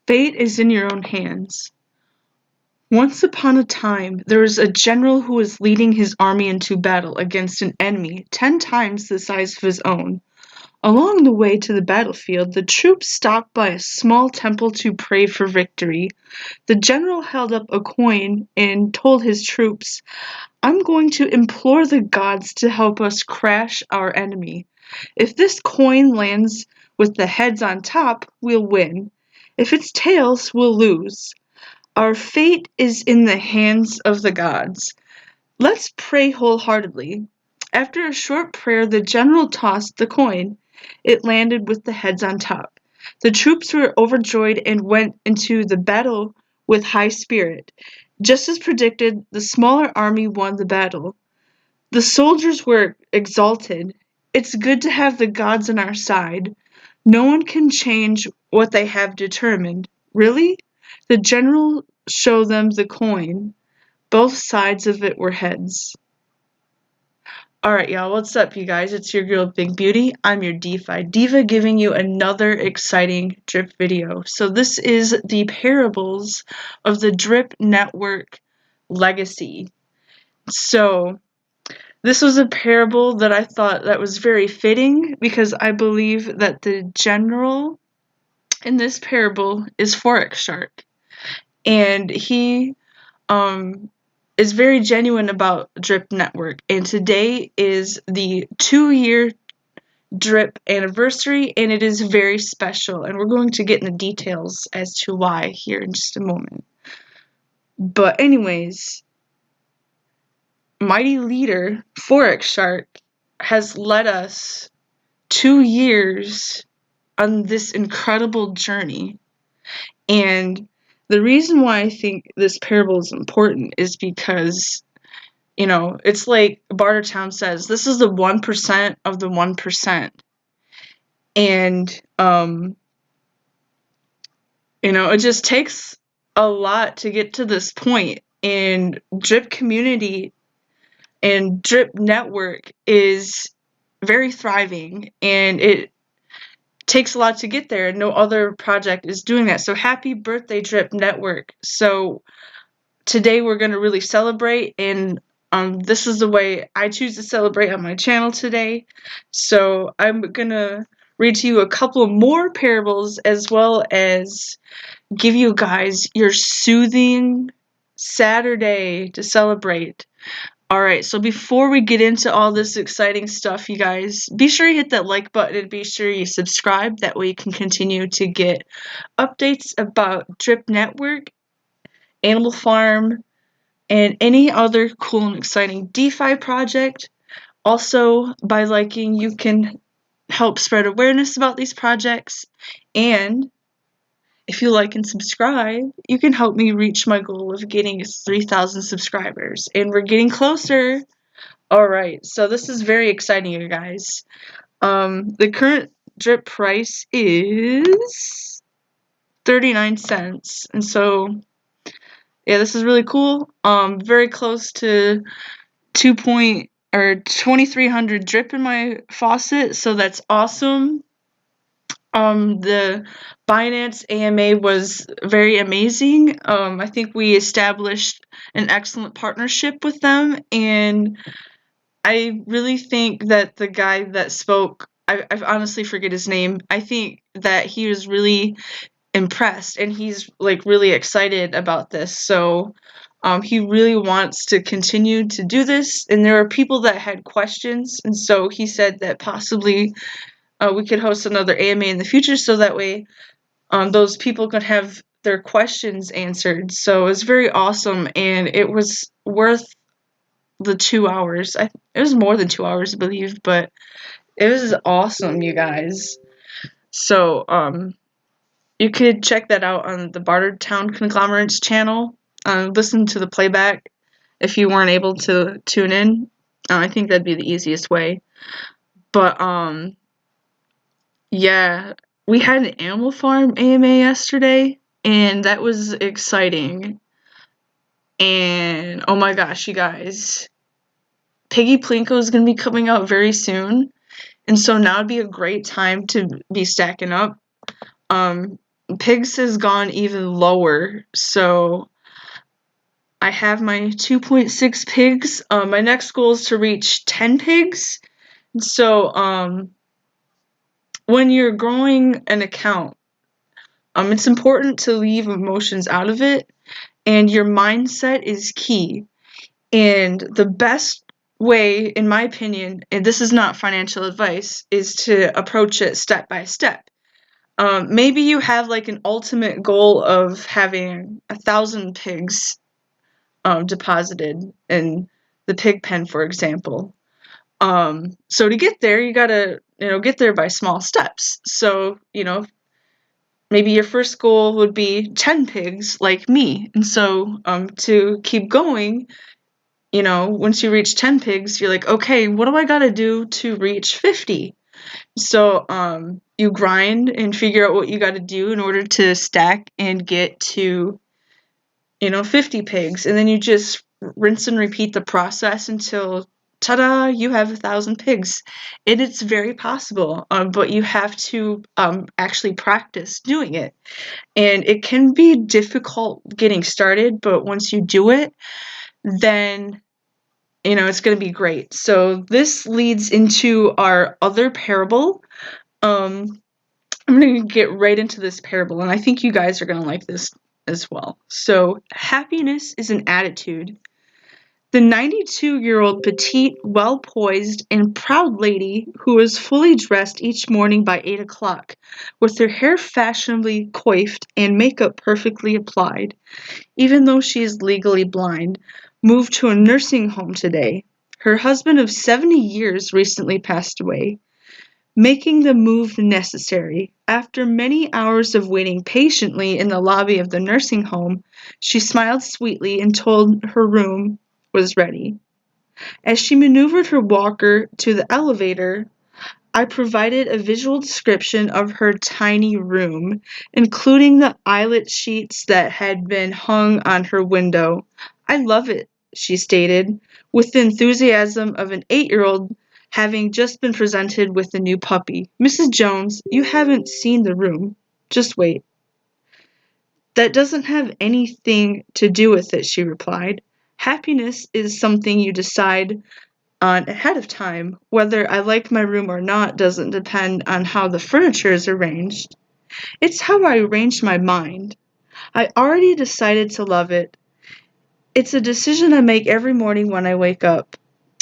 Fate is in your own hands. Once upon a time, there was a general who was leading his army into battle against an enemy 10 times the size of his own. Along the way to the battlefield, the troops stopped by a small temple to pray for victory. The general held up a coin and told his troops, "I'm going to implore the gods to help us crash our enemy. If this coin lands with the heads on top, we'll win. If it's tails, we'll lose. Our fate is in the hands of the gods. Let's pray wholeheartedly." After a short prayer, the general tossed the coin. It landed with the heads on top. The troops were overjoyed and went into the battle with high spirit. Just as predicted, the smaller army won the battle. The soldiers were exalted. It's good to have the gods on our side. No one can change what they have determined. Really? The general showed them the coin. Both sides of it were heads. Alright, y'all, what's up, you guys? It's your girl, Big Beauty. I'm your DeFi Diva, giving you another exciting drip video. So this is the parables of the drip network legacy. So this was a parable that I thought that was very fitting because I believe that the general in this parable is Forex Shark. And he is very genuine about Drip Network, and today is the 2-year Drip anniversary, and it is very special, and we're going to get in the details as to why here in just a moment. But anyways, mighty leader Forex Shark has led us 2 years on this incredible journey, and the reason why I think this parable is important is because, you know, it's like Bartertown says, this is the 1% of the 1%. And, you know, it just takes a lot to get to this point. And Drip community and Drip network is very thriving, and it takes a lot to get there, and no other project is doing that. So happy birthday, Drip network. So today we're going to really celebrate, and this is the way I choose to celebrate on my channel today. So I'm going to read to you a couple more parables as well as give you guys your soothing Saturday to celebrate. Alright, so before we get into all this exciting stuff, you guys, be sure you hit that like button and be sure you subscribe. That way you can continue to get updates about Drip Network, Animal Farm, and any other cool and exciting DeFi project. Also, by liking, you can help spread awareness about these projects, and if you like and subscribe, you can help me reach my goal of getting 3,000 subscribers, and we're getting closer. Alright, so this is very exciting, you guys. The current drip price is 39 cents, and so yeah, this is really cool. Very close to 2,300 drip in my faucet, so that's awesome. The Binance AMA was very amazing. I think we established an excellent partnership with them, and I really think that the guy that spoke, I honestly forget his name. I think that he was really impressed, and he's like really excited about this. So he really wants to continue to do this, and there are people that had questions, and so he said that possibly we could host another AMA in the future, so that way those people could have their questions answered. So it was very awesome, and it was worth the 2 hours. It was more than 2 hours, I believe, but it was awesome, you guys. So you could check that out on the Bartertown Conglomerates channel. Listen to the playback if you weren't able to tune in. I think that'd be the easiest way. But yeah, we had an Animal Farm AMA yesterday, and that was exciting. And oh my gosh, you guys, Piggy Plinko is going to be coming out very soon, and so now would be a great time to be stacking up. pigs has gone even lower. So I have my 2.6 pigs. My next goal is to reach 10 pigs. So when you're growing an account, it's important to leave emotions out of it, and your mindset is key. And the best way, in my opinion, and this is not financial advice, is to approach it step by step. Maybe you have like an ultimate goal of having 1,000 pigs deposited in the pig pen, for example. So to get there, you gotta, get there by small steps. So, maybe your first goal would be 10 pigs like me. And so to keep going, once you reach 10 pigs, you're like, okay, what do I gotta do to reach 50? So you grind and figure out what you gotta do in order to stack and get to, 50 pigs. And then you just rinse and repeat the process until, ta-da, you have 1,000 pigs. It's very possible, but you have to actually practice doing it. And it can be difficult getting started, but once you do it, then it's going to be great. So this leads into our other parable. I'm going to get right into this parable, and I think you guys are going to like this as well. So happiness is an attitude. The 92-year-old petite, well-poised, and proud lady who is fully dressed each morning by 8 o'clock, with her hair fashionably coiffed and makeup perfectly applied, even though she is legally blind, moved to a nursing home today. Her husband of 70 years recently passed away, making the move necessary. After many hours of waiting patiently in the lobby of the nursing home, she smiled sweetly and told her room was ready. As she maneuvered her walker to the elevator, I provided a visual description of her tiny room, including the eyelet sheets that had been hung on her window. I love it, she stated, with the enthusiasm of an 8-year-old having just been presented with a new puppy. Mrs. Jones, you haven't seen the room. Just wait. That doesn't have anything to do with it, she replied. Happiness is something you decide on ahead of time. Whether I like my room or not doesn't depend on how the furniture is arranged. It's how I arrange my mind. I already decided to love it. It's a decision I make every morning when I wake up.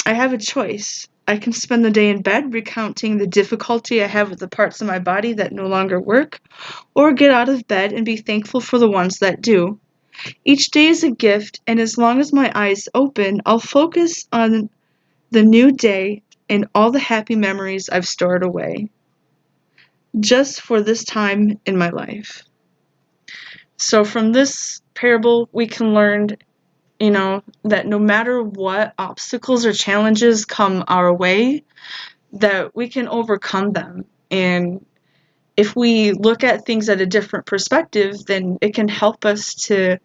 I have a choice. I can spend the day in bed recounting the difficulty I have with the parts of my body that no longer work, or get out of bed and be thankful for the ones that do. Each day is a gift, and as long as my eyes open, I'll focus on the new day and all the happy memories I've stored away, just for this time in my life. So from this parable, we can learn, that no matter what obstacles or challenges come our way, that we can overcome them. And if we look at things at a different perspective, then it can help us to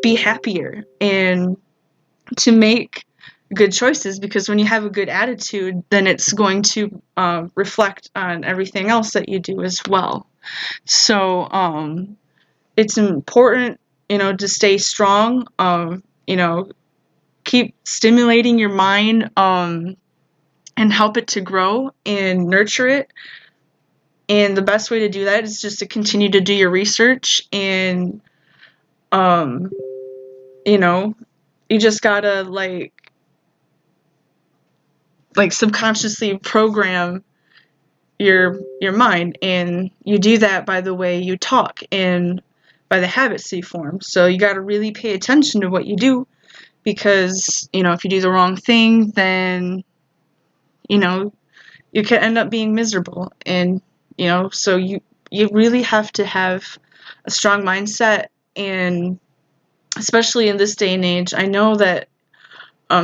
be happier and to make good choices, because when you have a good attitude, then it's going to reflect on everything else that you do as well. So it's important, to stay strong, keep stimulating your mind, and help it to grow and nurture it. And the best way to do that is just to continue to do your research, and you just gotta like subconsciously program your mind, and you do that by the way you talk and by the habits you form. So you got to really pay attention to what you do, because if you do the wrong thing, then you can end up being miserable. And so you really have to have a strong mindset. And especially in this day and age, I know that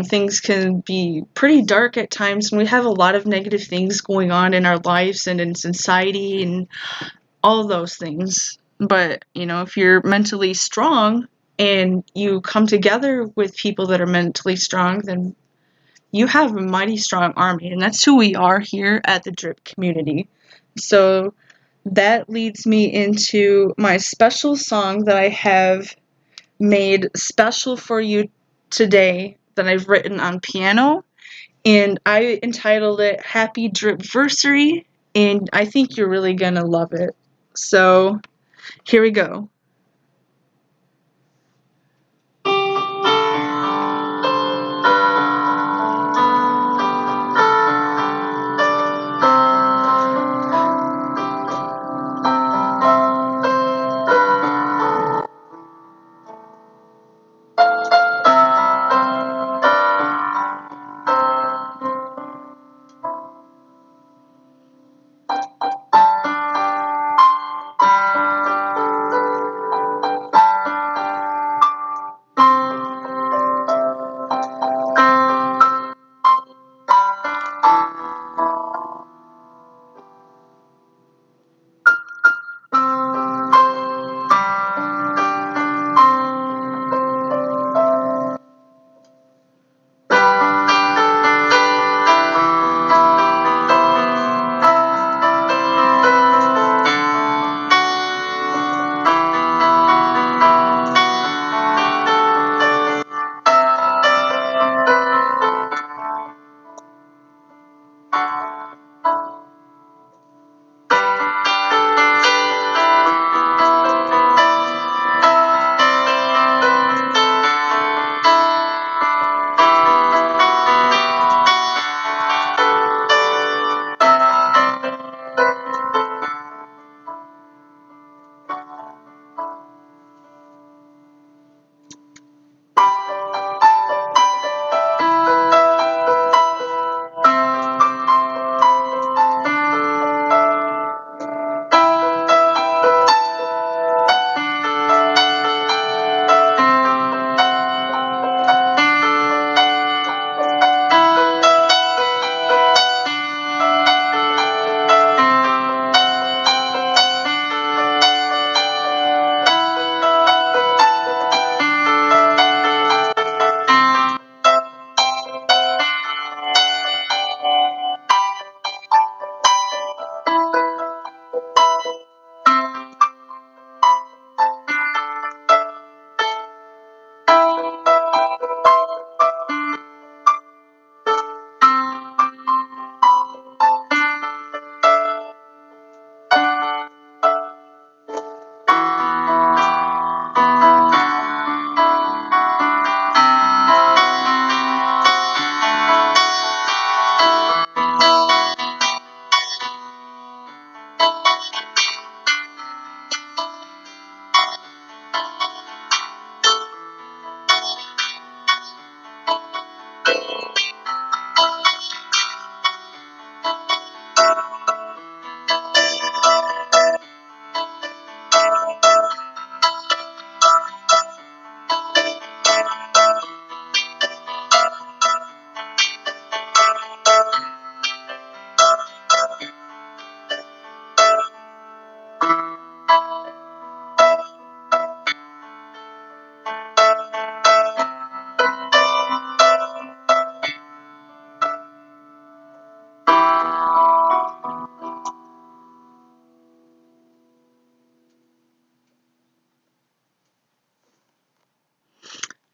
things can be pretty dark at times, and we have a lot of negative things going on in our lives and in society and all of those things. But, if you're mentally strong and you come together with people that are mentally strong, then you have a mighty strong army. And that's who we are here at the Drip community. So that leads me into my special song that I have made special for you today that I've written on piano. And I entitled it Happy Dripversary, and I think you're really gonna love it. So, here we go.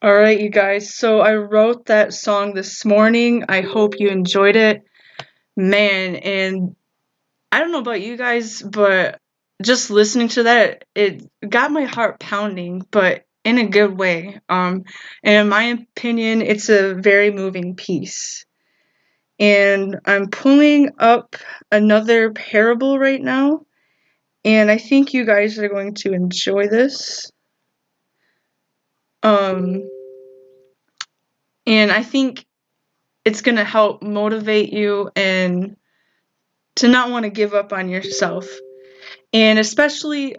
All right, you guys. So I wrote that song this morning. I hope you enjoyed it. Man, and I don't know about you guys, but just listening to that, it got my heart pounding, but in a good way. And in my opinion, it's a very moving piece. And I'm pulling up another parable right now, and I think you guys are going to enjoy this. And I think it's going to help motivate you and to not want to give up on yourself. And especially,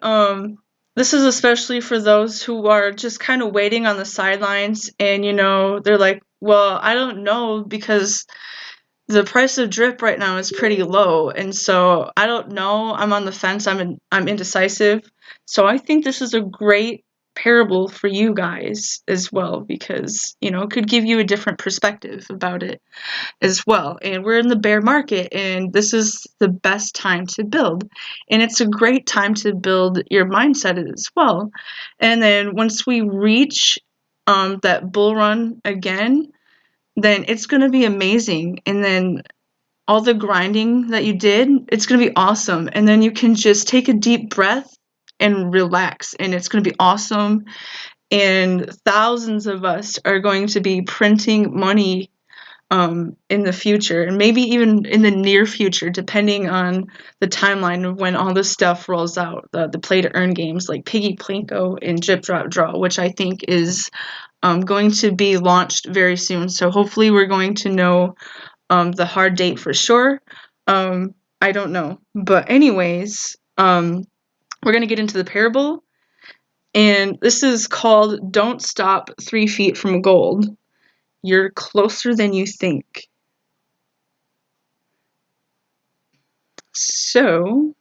this is especially for those who are just kind of waiting on the sidelines and, they're like, well, I don't know because the price of drip right now is pretty low. And so I don't know. I'm on the fence. I'm indecisive. So I think this is a great parable for you guys as well, because, you know, it could give you a different perspective about it as well. And we're in the bear market, and this is the best time to build. And it's a great time to build your mindset as well. And then once we reach that bull run again, then it's going to be amazing. And then all the grinding that you did, it's going to be awesome. And then you can just take a deep breath and relax, and it's going to be awesome. And thousands of us are going to be printing money in the future, and maybe even in the near future, depending on the timeline of when all this stuff rolls out. The play to earn games like Piggy, Plinko, and Drip, Drop, Draw, which I think is going to be launched very soon. So hopefully we're going to know the hard date for sure. I don't know. But anyways, we're going to get into the parable. And this is called Don't Stop 3 Feet from Gold. You're closer than you think. So,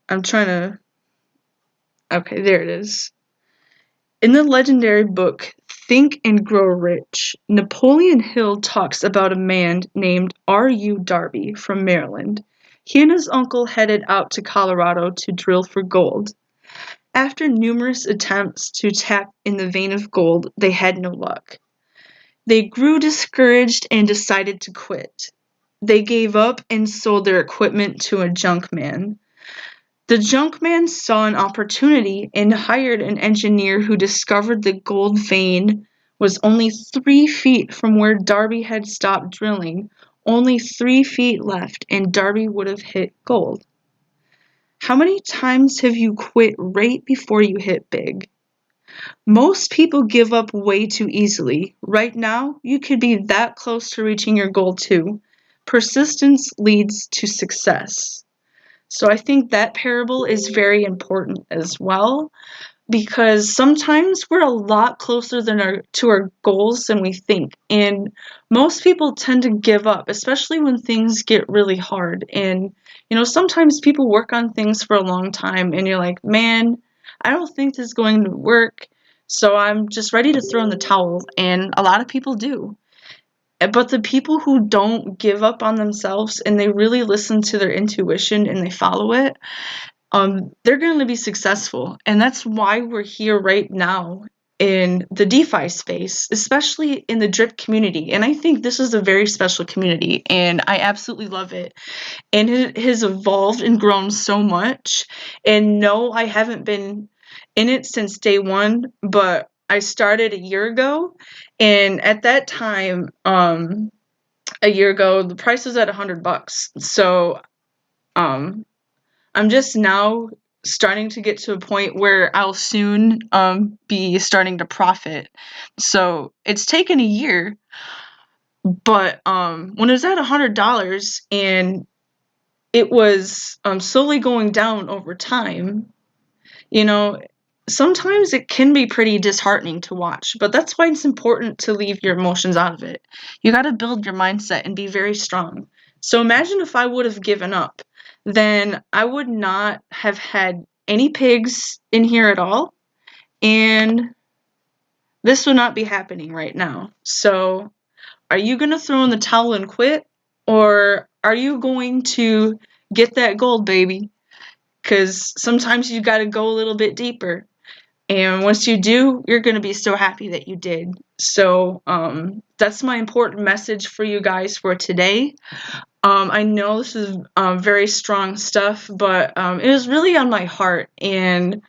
I'm trying to... Okay, there it is. In the legendary book Think and Grow Rich, Napoleon Hill talks about a man named R.U. Darby from Maryland. He and his uncle headed out to Colorado to drill for gold. After numerous attempts to tap in the vein of gold, they had no luck. They grew discouraged and decided to quit. They gave up and sold their equipment to a junk man. The junk man saw an opportunity and hired an engineer who discovered the gold vein was only 3 feet from where Darby had stopped drilling. Only 3 feet left, and Darby would have hit gold. How many times have you quit right before you hit big? Most people give up way too easily. Right now, you could be that close to reaching your goal too. Persistence leads to success. So I think that parable is very important as well, because sometimes we're a lot closer to our goals than we think. And most people tend to give up, especially when things get really hard. And, you know, sometimes people work on things for a long time and you're like, man, I don't think this is going to work. So I'm just ready to throw in the towel. And a lot of people do. But the people who don't give up on themselves and they really listen to their intuition and they follow it, they're going to be successful. And that's why we're here right now in the DeFi space, especially in the drip community. And I think this is a very special community, and I absolutely love it. And it has evolved and grown so much. And no, I haven't been in it since day one, but I started a year ago. And at that time, a year ago, the price was at $100. So, I'm just now starting to get to a point where I'll soon be starting to profit. So it's taken a year, but when it was at $100 and it was slowly going down over time, you know, sometimes it can be pretty disheartening to watch, but that's why it's important to leave your emotions out of it. You got to build your mindset and be very strong. So imagine if I would have given up, then I would not have had any pigs in here at all, and this would not be happening right now. So are you going to throw in the towel and quit, or are you going to get that gold, baby? Because sometimes you got to go a little bit deeper. And once you do, you're going to be so happy that you did. So that's my important message for you guys for today. I know this is very strong stuff, but it was really on my heart. And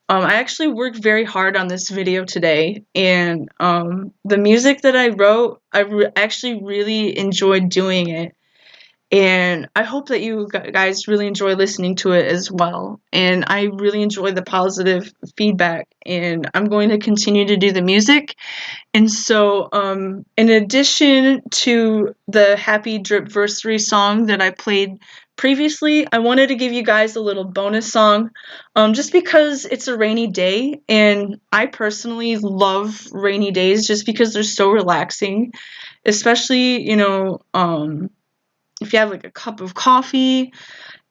I actually worked very hard on this video today. And the music that I wrote, I actually really enjoyed doing it. And I hope that you guys really enjoy listening to it as well. And I really enjoy the positive feedback. And I'm going to continue to do the music. And so, in addition to the Happy Dripversary song that I played previously, I wanted to give you guys a little bonus song, just because it's a rainy day. And I personally love rainy days just because they're so relaxing. Especially, you know, if you have like a cup of coffee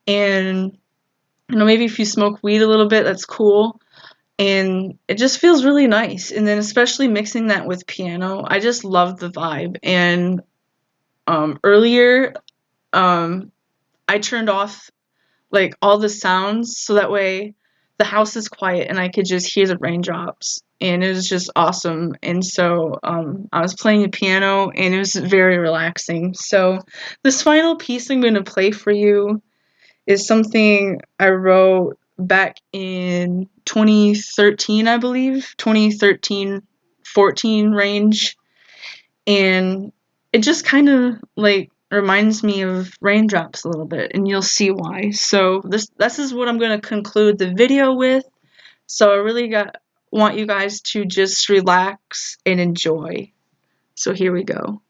and maybe if you smoke weed a little bit, that's cool. And it just feels really nice. And then especially mixing that with piano, I just love the vibe. And earlier, I turned off like all the sounds so that way the house is quiet and I could just hear the raindrops. And it was just awesome. And so I was playing the piano and it was very relaxing. So this final piece I'm going to play for you is something I wrote back in 2013, I believe, 2013, 14 range. And it just kind of like reminds me of raindrops a little bit, and you'll see why. So this is what I'm going to conclude the video with. So I really want you guys to just relax and enjoy. So here we go.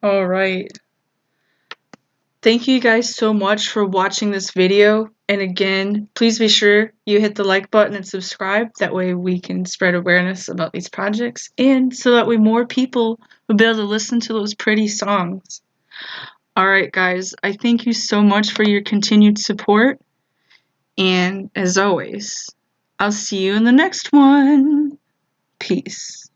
All right. Thank you guys so much for watching this video. And again, please be sure you hit the like button and subscribe. That way we can spread awareness about these projects and so that way more people will be able to listen to those pretty songs. All right, guys, I thank you so much for your continued support. And as always, I'll see you in the next one. Peace.